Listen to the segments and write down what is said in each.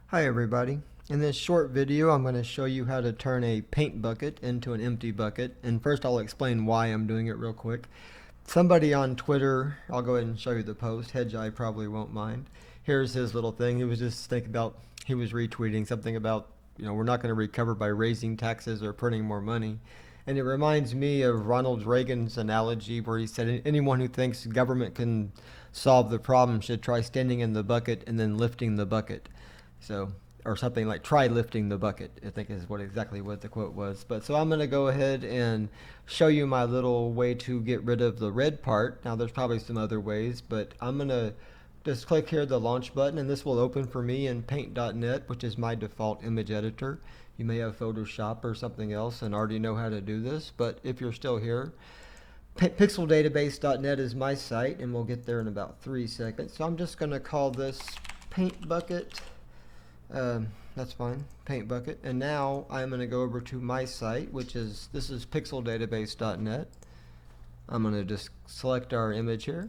Hi everybody. In this short video I'm going to show you how to turn a paint bucket into an empty bucket, and first I'll explain why I'm doing it real quick. Somebody on Twitter, I'll go ahead and show you the post, Hedgeye probably won't mind. Here's his little thing. He was just thinking about, he was retweeting something about, we're not going to recover by raising taxes or printing more money. And it reminds me of Ronald Reagan's analogy where he said anyone who thinks government can solve the problem should try standing in the bucket and then lifting the bucket. So, or something like try lifting the bucket, I think is exactly what the quote was. But so I'm going to go ahead and show you my little way to get rid of the red part. Now there's probably some other ways, but I'm going to just click here the launch button, and this will open for me in Paint.net, which is my default image editor. You may have Photoshop or something else and already know how to do this, but if you're still here, PixelDatabase.net is my site, and we'll get there in about 3 seconds. So I'm just going to call this Paint Bucket. That's fine, Paint Bucket. And now I'm going to go over to my site, this is PixelDatabase.net. I'm going to just select our image here.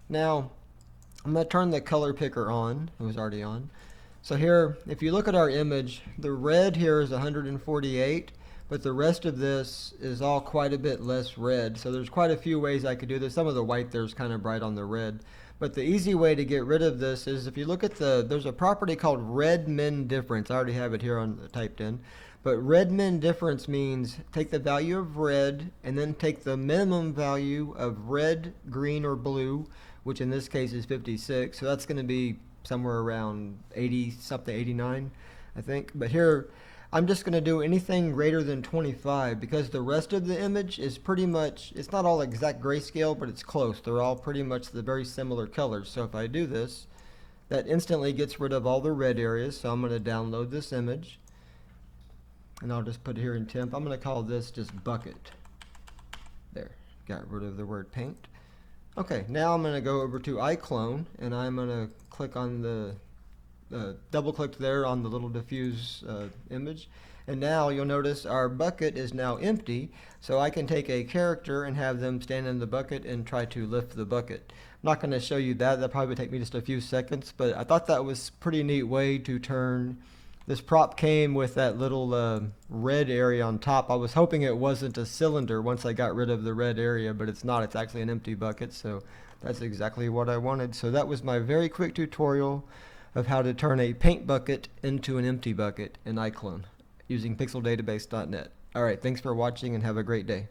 Now I'm going to turn the color picker on. It was already on. So here, if you look at our image, the red here is 148, but the rest of this is all quite a bit less red. So there's quite a few ways I could do this. Some of the white there is kind of bright on the red. But the easy way to get rid of this is if you look at there's a property called red min difference. I already have it here typed in. But red min difference means take the value of red and then take the minimum value of red, green, or blue, which in this case is 56. So that's going to be somewhere around 80 something, 89, I think. But here, I'm just going to do anything greater than 25 because the rest of the image is pretty much, it's not all exact grayscale, but it's close. They're all pretty much the very similar colors. So if I do this, that instantly gets rid of all the red areas. So I'm going to download this image, and I'll just put it here in temp. I'm going to call this just bucket. There, got rid of the word paint. Okay, now I'm going to go over to IClone, and I'm going to click on double click there on the little diffuse image, and now you'll notice our bucket is now empty, so I can take a character and have them stand in the bucket and try to lift the bucket. I'm not going to show you that. That'll probably take me just a few seconds, but I thought that was a pretty neat way to turn. This prop came with that little red area on top. I was hoping it wasn't a cylinder once I got rid of the red area, but it's not. It's actually an empty bucket, so that's exactly what I wanted. So that was my very quick tutorial of how to turn a paint bucket into an empty bucket in IClone using PixelDatabase.net. Alright, thanks for watching and have a great day.